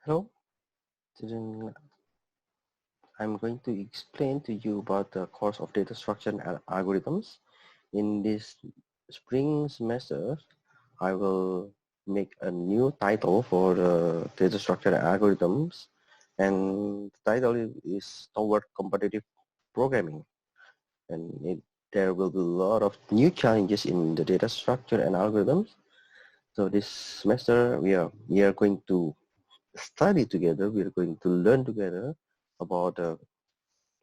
Hello, student. I'm going to explain to you about the course of data structure and algorithms. In this spring semester, I will make a new title for the data structure and algorithms, and the title is Toward Competitive Programming. There will be a lot of new challenges in the data structure and algorithms. So this semester, we are going to study together. We are going to learn together about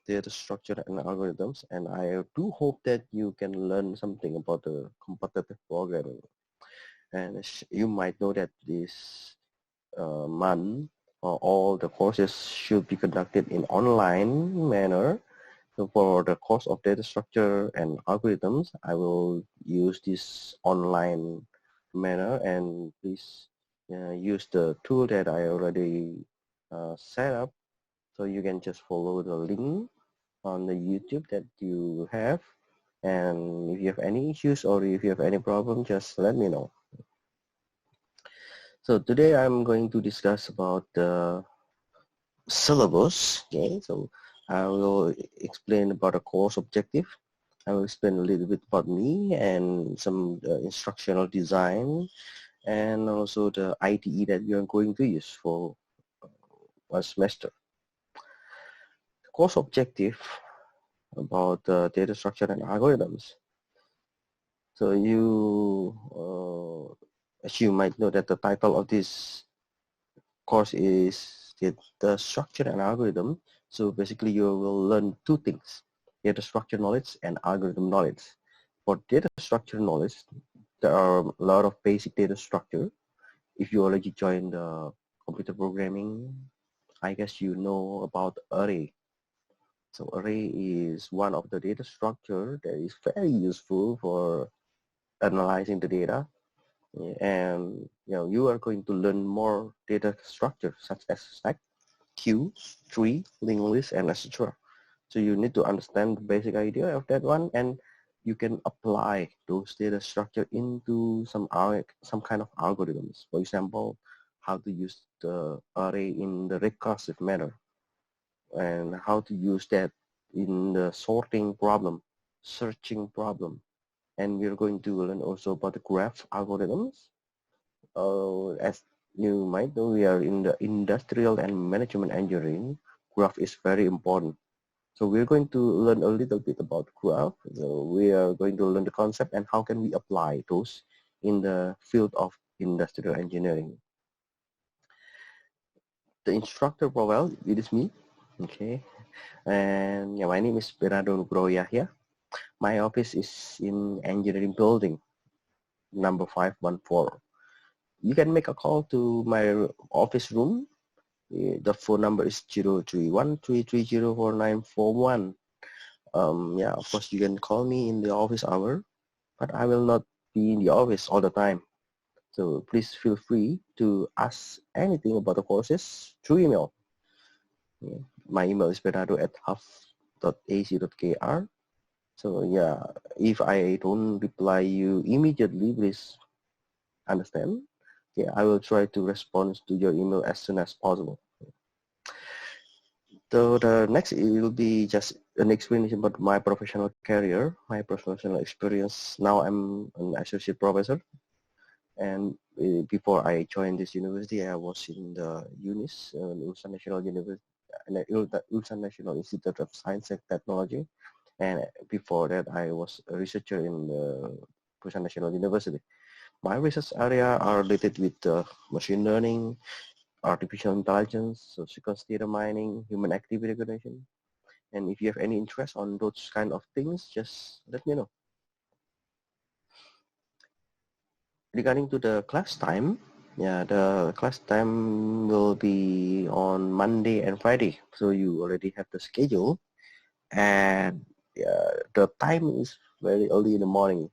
data structure and algorithms, and I do hope that you can learn something about the competitive programming. And you might know that this month all the courses should be conducted in online manner. So for the course of data structure and algorithms, I will use this online manner, and please use the tool that I already set up. So you can just follow the link on the YouTube that you have, and if you have any issues or if you have any problem, just let me know. So today I'm going to discuss about the syllabus. Okay, so I will explain about the course objective. I will explain a little bit about me and some instructional design, and also the IDE that we are going to use for one semester. Course objective about data structure and algorithms. So as you might know that the title of this course is the structure and algorithm. So basically you will learn two things, data structure knowledge and algorithm knowledge. For data structure knowledge, there are a lot of basic data structure. If you already joined the computer programming, I guess you know about array. So array is one of the data structure that is very useful for analyzing the data. And you are going to learn more data structure such as stack, queue, tree, linked list, and etc. So you need to understand the basic idea of that one, and you can apply those data structure into some kind of algorithms. For example, how to use the array in the recursive manner, and how to use that in the sorting problem, searching problem. And we're going to learn also about the graph algorithms. As you might know, we are in the industrial and management engineering. Graph is very important. So we're going to learn a little bit about graph. So we are going to learn the concept and how can we apply those in the field of industrial engineering. The instructor profile, it is me. Okay. And yeah, my name is Bernardo Nugroho Yahya. My office is in engineering building, number 514. You can make a call to my office room. The phone number is 031-330-4941. Yeah, of course you can call me in the office hour, but I will not be in the office all the time. So please feel free to ask anything about the courses through email. Yeah. My email is bernardo@huf.ac.kr. So yeah, if I don't reply you immediately, please understand. Yeah, I will try to respond to your email as soon as possible. So the next it will be just an explanation about my professional career, my professional experience. Now I'm an associate professor, and before I joined this university, I was in the UNIS, Ulsan National University, Ulsan National Institute of Science and Technology, and before that, I was a researcher in the Ulsan National University. My research area are related with machine learning, artificial intelligence, so sequence data mining, human activity recognition. And if you have any interest on those kind of things, just let me know. Regarding to the class time, yeah, the class time will be on Monday and Friday. So you already have the schedule, and the time is very early in the morning.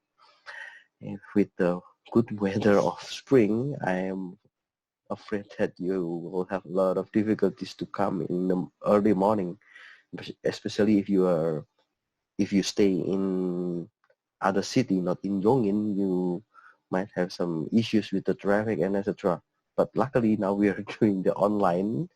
And with the good weather of spring, I am afraid that you will have a lot of difficulties to come in the early morning, especially if you stay in other city, not in Yongin, you might have some issues with the traffic and etc. But luckily now we are doing the online.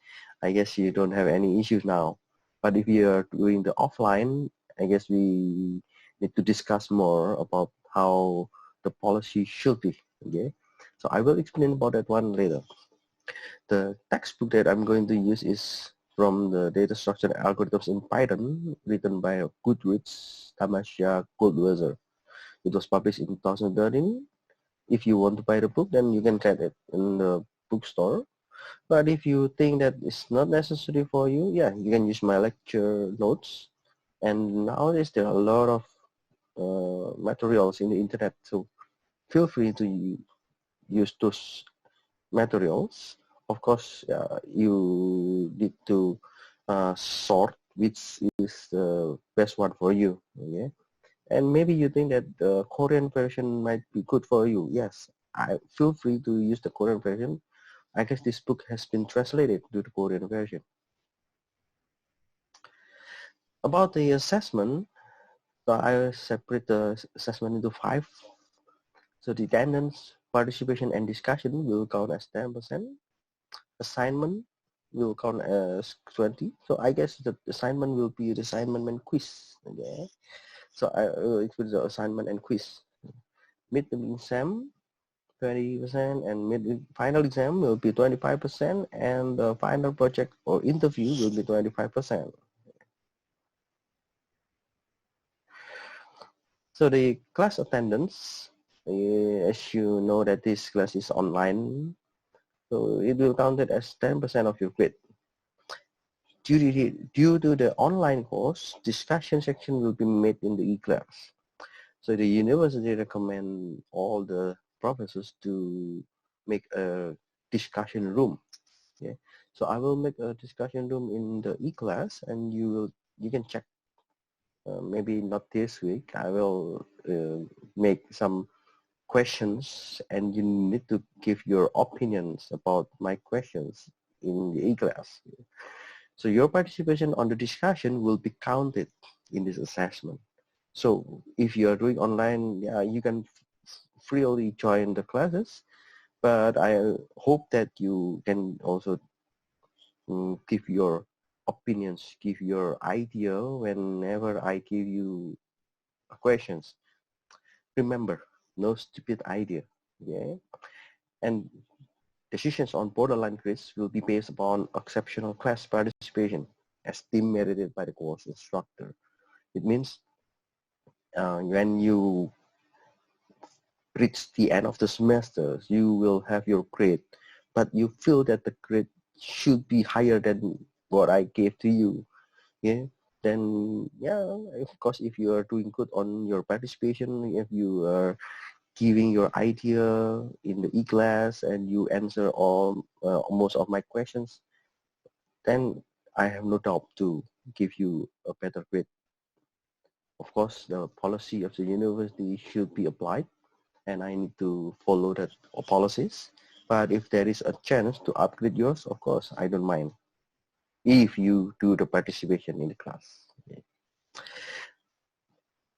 I guess you don't have any issues now. But if you are doing the offline, I guess we need to discuss more about how the policy should be. Okay, so I will explain about that one later. The textbook that I'm going to use is from the data structure algorithms in Python, written by Goodrich, Tamasha, Goldwasser. It was published in 2013. If you want to buy the book, then you can get it in the bookstore. But if you think that it's not necessary for you, yeah, you can use my lecture notes. And nowadays there are a lot of materials in the internet, so feel free to use those materials. Of course, you need to sort which is the best one for you. Okay, and maybe you think that the Korean version might be good for you. Yes, I feel free to use the Korean version. I guess this book has been translated to the Korean version. About the assessment, so I separate the assessment into 5. So the attendance, participation, and discussion will count as 10%. Assignment will count as 20. So I guess the assignment will be the assignment and quiz. Okay. So I will include the assignment and quiz. Midterm exam 20%, and final exam will be 25%, and the final project or interview will be 25%. So the class attendance, as you know that this class is online, so it will count it as 10% of your grade. Due to the online course, discussion section will be made in the e-class. So the university recommend all the professors to make a discussion room. Okay, so I will make a discussion room in the e-class, and you can check. Maybe not this week. I will make some questions, and you need to give your opinions about my questions in the e-class. So your participation on the discussion will be counted in this assessment. So if you are doing online, yeah, you can freely join the classes, but I hope that you can also give your opinions, give your idea whenever I give you questions. Remember, no stupid idea. Yeah, and decisions on borderline grades will be based upon exceptional class participation as team merited by the course instructor. It means when you reach the end of the semester, you will have your grade, but you feel that the grade should be higher than what I gave to you. Yeah, then yeah, of course, if you are doing good on your participation, if you are giving your idea in the e-class and you answer all most of my questions, then I have no doubt to give you a better grade. Of course, the policy of the university should be applied, and I need to follow that policies. But if there is a chance to upgrade yours, of course, I don't mind if you do the participation in the class. Okay.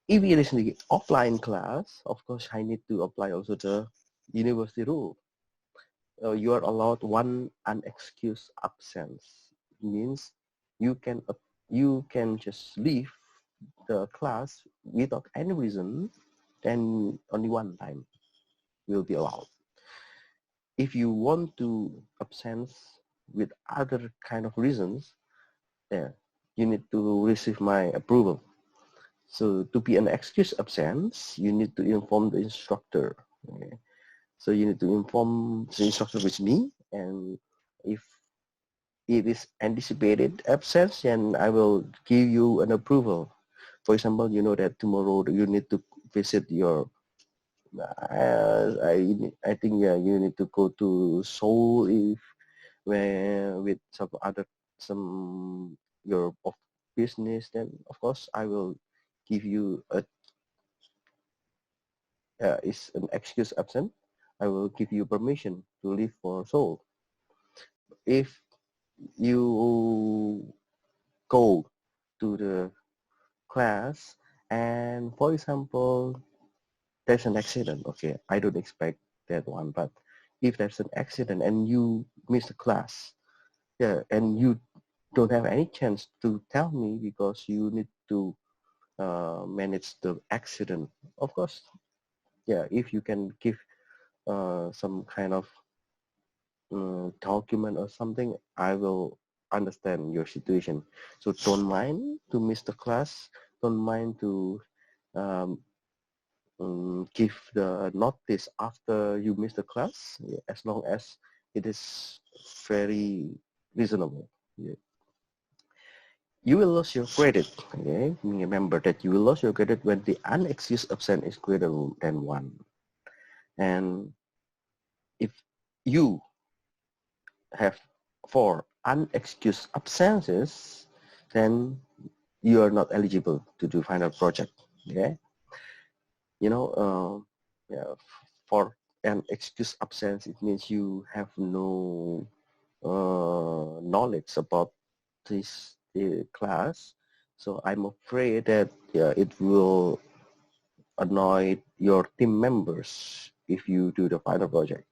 If it is the offline class, of course, I need to apply also the university rule. You are allowed one unexcused absence. It means you can just leave the class without any reason, then only one time will be allowed. If you want to absence with other kind of reasons, yeah, you need to receive my approval. So to be an excuse absence, you need to inform the instructor. Okay? So you need to inform the instructor with me, and if it is anticipated absence, then I will give you an approval. For example, you know that tomorrow you need to visit your I think yeah, you need to go to Seoul if where with some your of business, then of course I will give you a is an excuse absent. I will give you permission to leave for Seoul. If you go to the class and for example there's an accident, okay, I don't expect that one, but if there's an accident and you miss the class, yeah, and you don't have any chance to tell me because you need to manage the accident. Of course, yeah, if you can give some kind of document or something, I will understand your situation. So don't mind to miss the class. Don't mind to um, give the notice after you miss the class, yeah, as long as it is very reasonable. Yeah. You will lose your credit. Okay, remember that you will lose your credit when the unexcused absence is greater than 1. And if you have 4 unexcused absences, then you are not eligible to do final project. Okay, you know, yeah, for an excused absence, it means you have no knowledge about this class. So I'm afraid that it will annoy your team members if you do the final project.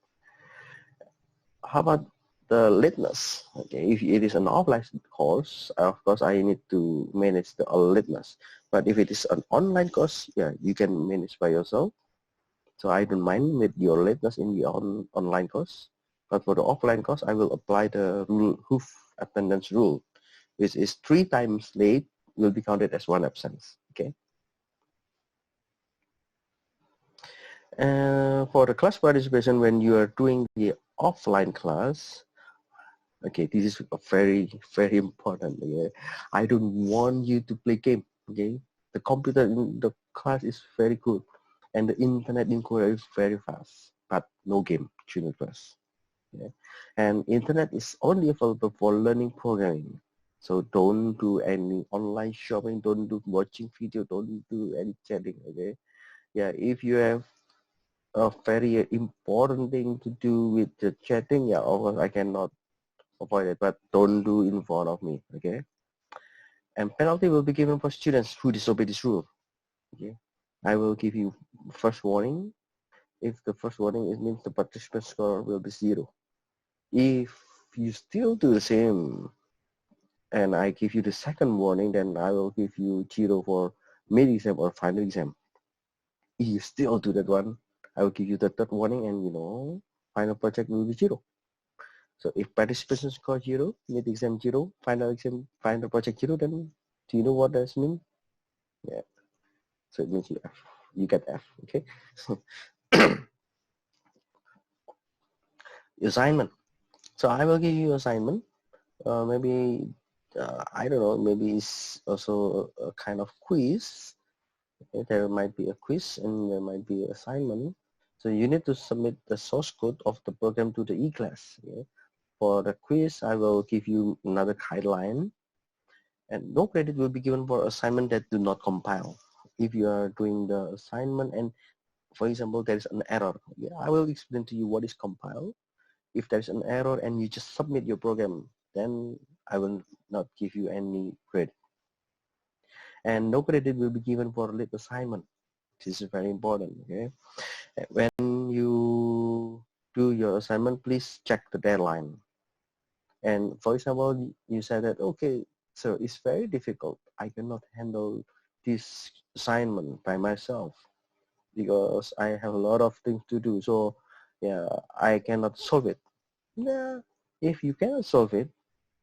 How about the lateness? Okay, if it is an offline course, of course I need to manage the lateness. But if it is an online course, yeah, you can manage by yourself. So I don't mind with your lateness in the online course. But for the offline course, I will apply the rule HUF attendance rule, which is 3 times late will be counted as 1 absence. Okay. For the class participation, when you are doing the offline class, okay, this is a very important. Okay? I don't want you to play game. Okay, the computer in the class is very good, and the internet in Korea is very fast, but no game during class. Yeah. And internet is only available for learning programming. So don't do any online shopping, don't do watching video, don't do any chatting, okay? Yeah, if you have a very important thing to do with the chatting, yeah, of course I cannot avoid it, but don't do in front of me, okay? And penalty will be given for students who disobey this rule, okay? I will give you first warning. If the first warning, it means the participant score will be 0. If you still do the same and I give you the second warning, then I will give you 0 for mid-exam or final exam. If you still do that one, I will give you the third warning and final project will be 0. So if participation score 0, mid-exam 0, final exam, final project 0, then do you know what that means? Yeah. So it means you get F, okay? Assignment. So I will give you assignment. Maybe, I don't know, maybe it's also a kind of quiz. Okay, there might be a quiz and there might be an assignment. So you need to submit the source code of the program to the e-class. Okay? For the quiz, I will give you another guideline, and no credit will be given for assignment that do not compile. If you are doing the assignment and, for example, there is an error, yeah, I will explain to you what is compile. If there's an error and you just submit your program, then I will not give you any credit. And no credit will be given for late assignment. This is very important. Okay, when you do your assignment, please check the deadline. And for example, you said that, okay, so it's very difficult. I cannot handle this assignment by myself because I have a lot of things to do. So yeah, I cannot solve it. Yeah, if you cannot solve it,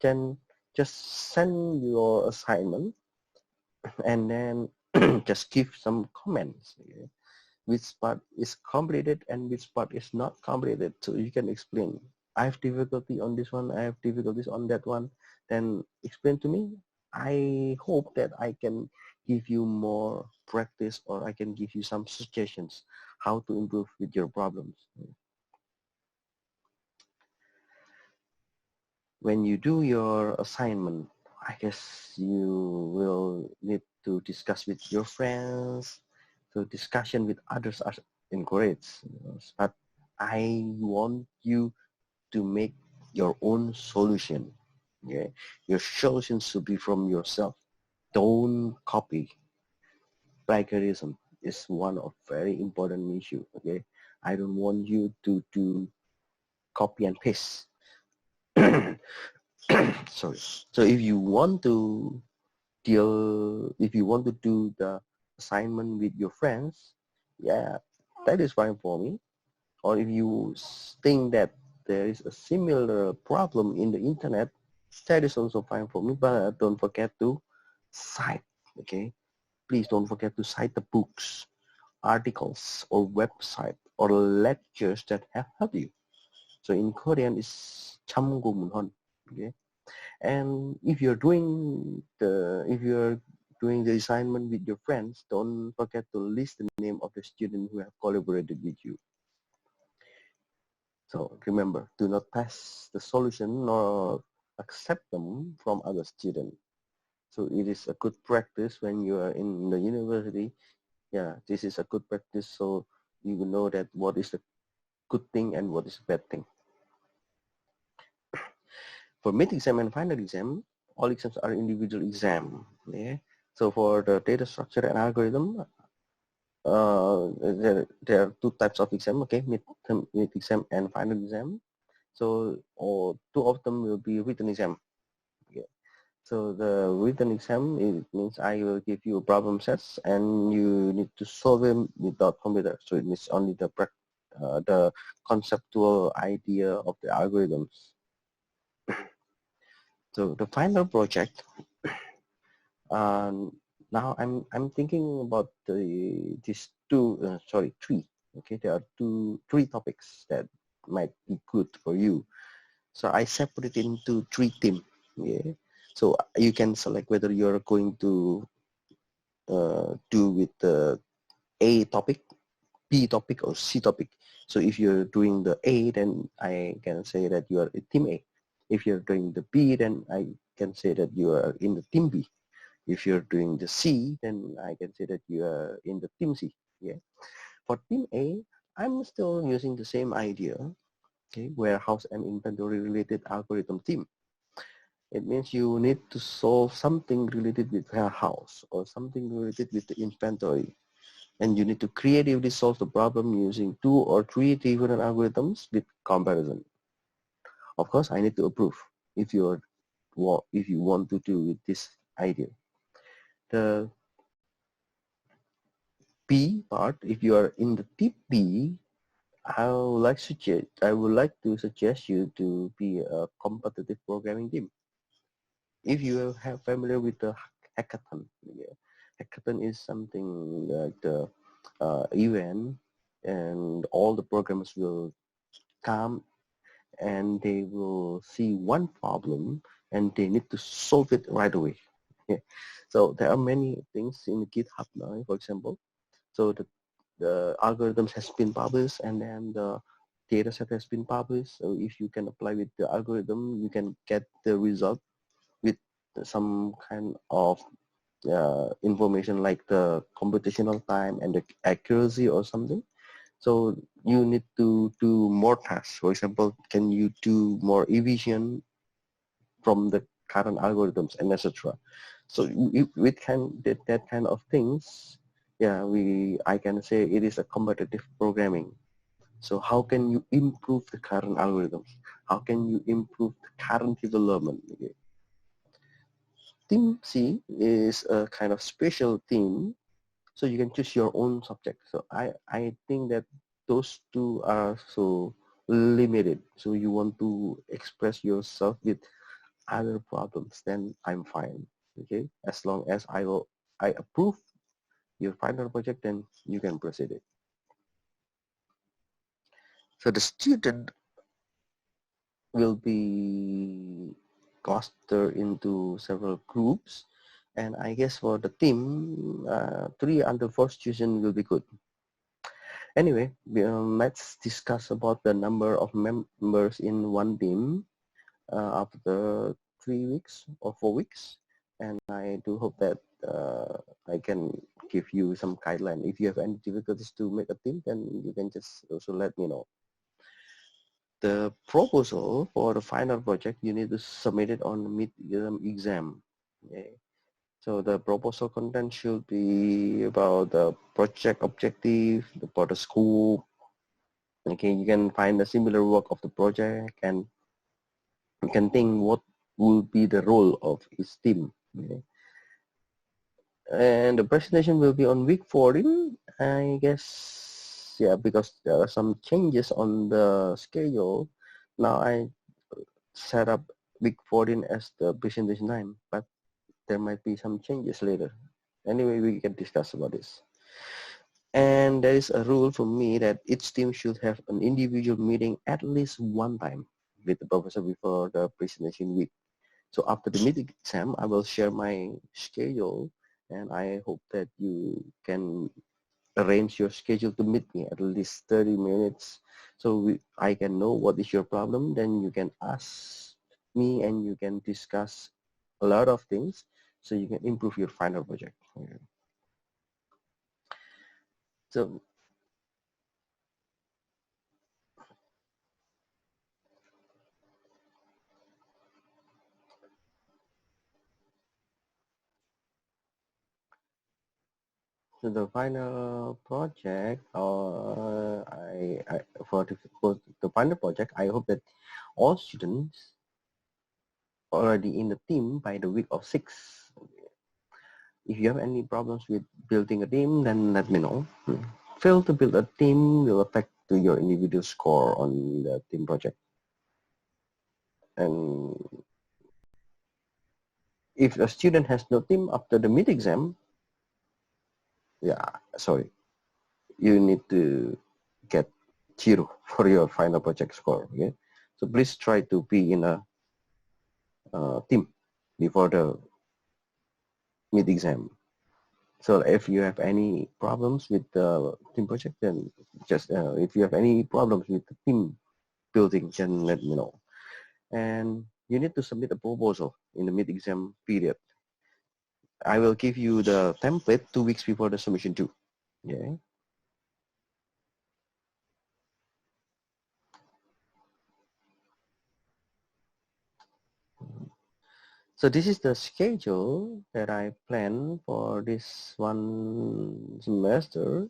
then just send your assignment and then just give some comments. Okay? Which part is completed and which part is not completed, so you can explain. I have difficulty on this one, I have difficulties on that one, then explain to me. I hope that I can give you more practice, or I can give you some suggestions how to improve with your problems. When you do your assignment, I guess you will need to discuss with your friends. So discussion with others are encouraged. But I want you to make your own solution. Okay? Your solution should be from yourself. Don't copy. Plagiarism is one of very important issue. Okay, I don't want you to do copy and paste. Sorry. So if you want to do the assignment with your friends, yeah, that is fine for me. Or if you think that there is a similar problem in the internet, that is also fine for me. But don't forget to cite, okay? Please don't forget to cite the books, articles, or website, or lectures that have helped you. So in Korean, it's 참고 문헌, okay? And if you're doing the assignment with your friends, don't forget to list the name of the student who have collaborated with you. So remember, do not pass the solution nor accept them from other students. So it is a good practice when you are in the university. Yeah, this is a good practice, so you will know that what is the good thing and what is the bad thing. For mid-exam and final exam, all exams are individual exam. Yeah. So for the data structure and algorithm, there are two types of exam. Okay, mid-exam and final exam. So two of them will be written exam. Yeah. So the written exam, it means I will give you problem sets and you need to solve them without computer. So it means only the conceptual idea of the algorithms. So the final project, now I'm thinking about these three. Okay, there are three topics that might be good for you. So I separate it into three teams. Yeah. So you can select whether you're going to do with the A topic, B topic, or C topic. So if you're doing the A, then I can say that you are in team A. If you're doing the B, then I can say that you are in the team B. If you're doing the C, then I can say that you are in the team C. Yeah. For team A, I'm still using the same idea. Okay, warehouse and inventory related algorithm team. It means you need to solve something related with warehouse or something related with the inventory. And you need to creatively solve the problem using 2 or 3 different algorithms with comparison. Of course, I need to approve if you want to do with this idea. The B part, if you are in the tip B, I would like to suggest you to be a competitive programming team. If you have familiar with the hackathon, yeah. Hackathon is something like the event, and all the programmers will come and they will see one problem and they need to solve it right away. Yeah. So there are many things in GitHub now, for example. So the algorithms has been published and then the data set has been published. So if you can apply with the algorithm, you can get the result with some kind of information like the computational time and the accuracy or something. So you need to do more tasks. For example, can you do more evasion from the current algorithms and etc. So with that kind of things, yeah, I can say it is a competitive programming. So how can you improve the current algorithms? How can you improve the current development? Okay. Team C is a kind of special team, so you can choose your own subject. So I think that those two are so limited. So you want to express yourself with other problems, then I'm fine. Okay, as long as I approve your final project, then you can proceed it. So the student will be clustered into several groups, and I guess for the team, 3 under 4 students will be good. Anyway, let's discuss about the number of members in one team after 3 weeks or 4 weeks, and I do hope that I can give you some guideline. If you have any difficulties to make a team, then you can just also let me know. The proposal for the final project, you need to submit it on the mid-term exam. Okay. So the proposal content should be about the project objective, about the scope, Okay, you can find the similar work of the project, and you can think what will be the role of each team. Okay. And the presentation will be on week 14, I guess. Yeah, because there are some changes on the schedule. Now I set up week 14 as the presentation time, but there might be some changes later. Anyway, we can discuss about this. And there is a rule for me that each team should have an individual meeting at least one time with the professor before the presentation week. So after the mid exam, I will share my schedule, and I hope that you can arrange your schedule to meet me at least 30 minutes so I can know what is your problem. Then you can ask me and you can discuss a lot of things so you can improve your final project. Okay. So So the final project, for the final project, I hope that all students already in the team by the week of 6. If you have any problems with building a team, then let me know. Fail to build a team will affect to your individual score on the team project. And if a student has no team after the mid exam, yeah, sorry, you need to get 0 for your final project score. Okay, so please try to be in a team before the mid exam. So if you have any problems with the team project, then just if you have any problems with the team building, then let me know. And you need to submit a proposal in the mid exam period. I will give you the template 2 weeks before the submission due. Yeah. So this is the schedule that I plan for this one semester.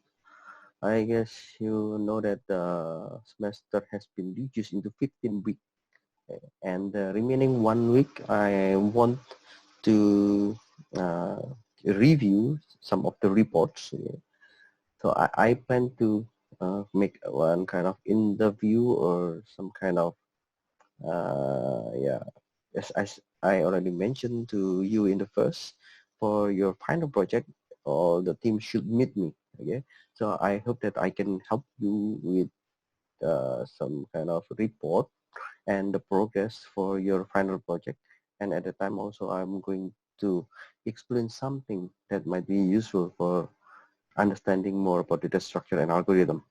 I guess you know that the semester has been reduced into 15 weeks, and the remaining 1 week I want to uh, review some of the reports. So I plan to make one kind of interview or some kind of yeah, as I already mentioned to you in the first, for your final project, all the team should meet me. Okay, so I hope that I can help you with some kind of report and the progress for your final project. And at the time also, I'm going to explain something that might be useful for understanding more about data structure and algorithm.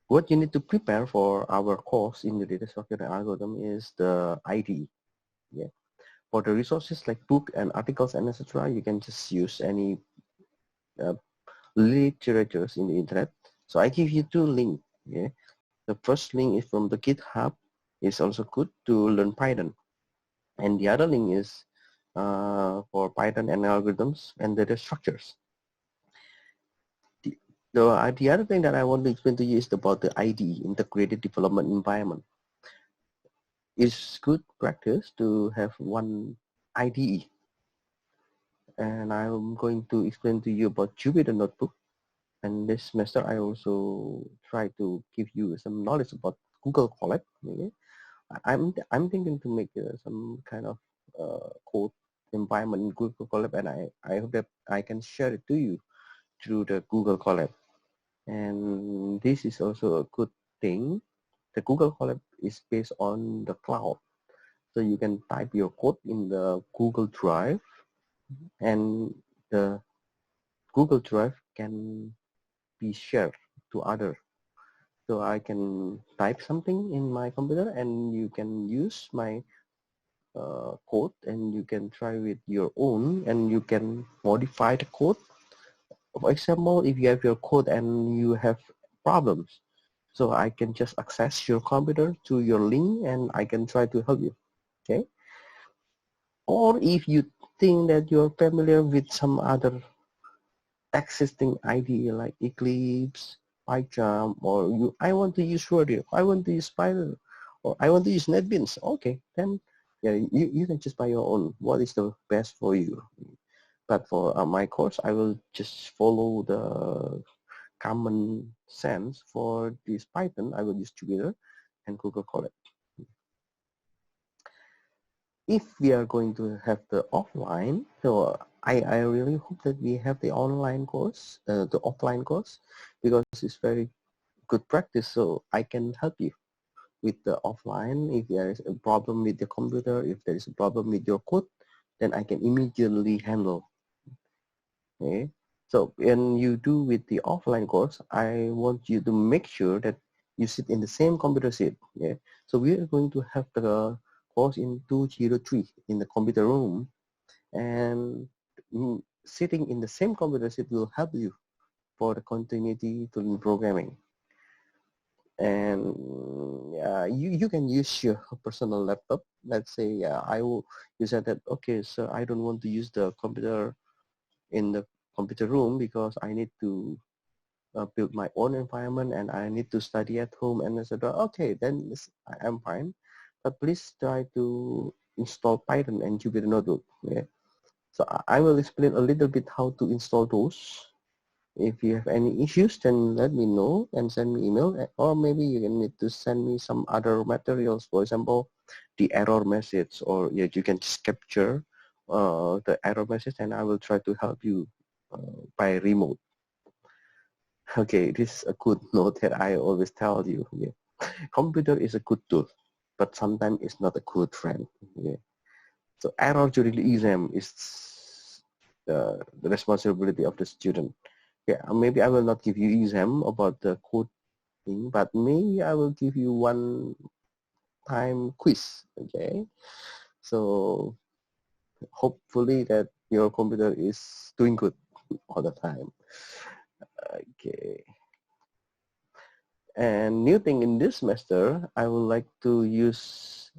What you need to prepare for our course in the data structure and algorithm is the IDE. Yeah. For the resources like book and articles and etc., you can just use any uh, literatures in the internet. So I give you 2 links. Yeah. The first link is from the GitHub. It's also good to learn Python. And the other link is for Python and algorithms and data structures. The other thing that I want to explain to you is about the IDE, Integrated Development Environment. It's good practice to have one IDE. And I'm going to explain to you about Jupyter Notebook. And this semester, I also try to give you some knowledge about Google Colab. Okay? I'm thinking to make some kind of code environment in Google Colab, and I hope that I can share it to you through the Google Colab. And this is also a good thing. The Google Colab is based on the cloud. So you can type your code in the Google Drive, and the Google Drive can be shared to others. So I can type something in my computer and you can use my code and you can try with your own and you can modify the code. For example, if you have your code and you have problems, so I can just access your computer to your link and I can try to help you. Okay. Or if you think that you're familiar with some other existing IDE like Eclipse, PyCharm, or I want to use Rodeo, I want to use Spider, or I want to use NetBeans. Okay, then yeah, you can just buy your own. What is the best for you? But for my course, I will just follow the common sense. For this Python, I will use Jupyter and Google Colab. If we are going to have the offline, so I really hope that we have the online course, the offline course, because it's very good practice. So I can help you with the offline. If there is a problem with the computer, if there is a problem with your code, then I can immediately handle. Okay. So when you do with the offline course, I want you to make sure that you sit in the same computer seat. Yeah. So we are going to have the course in 203 in the computer room, and sitting in the same computer seat will help you for the continuity to learn programming. And yeah, you can use your personal laptop. Let's say you said that, okay, so I don't want to use the computer in the computer room because I need to build my own environment and I need to study at home and etc. Okay, then I'm fine. But please try to install Python and Jupyter Notebook. Yeah. So I will explain a little bit how to install those. If you have any issues, then let me know and send me email, or maybe you can need to send me some other materials. For example, the error message, or yeah, you can just capture the error message, and I will try to help you by remote. Okay, this is a good note that I always tell you. Yeah. Computer is a good tool, but sometimes it's not a good friend. Yeah. So error during the exam is the responsibility of the student. Yeah, maybe I will not give you exam about the code thing, but maybe I will give you one time quiz. Okay, so hopefully that your computer is doing good all the time. Okay. And new thing in this semester, I would like to use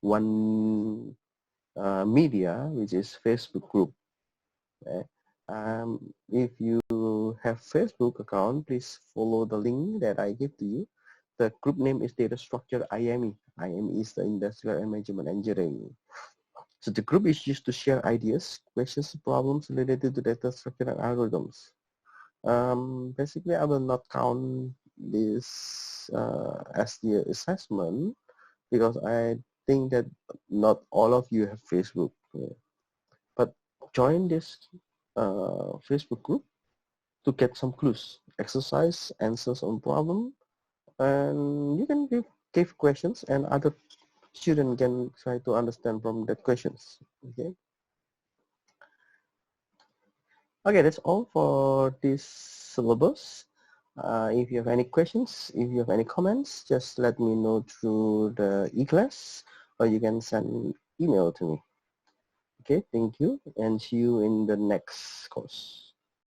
one media, which is Facebook group. Okay. If you have Facebook account, please follow the link that I give to you. The group name is Data Structure IME. IME is the Industrial and Management Engineering. So the group is used to share ideas, questions, problems related to data structure and algorithms. Basically, I will not count this as the assessment because I think that not all of you have Facebook. Yeah. But join this Facebook group to get some clues, exercise, answers on problem, and you can give questions, and other students can try to understand from the questions. Okay. Okay, that's all for this syllabus. If you have any questions, if you have any comments, just let me know through the e-class, or you can send email to me. Okay, thank you, and see you in the next course.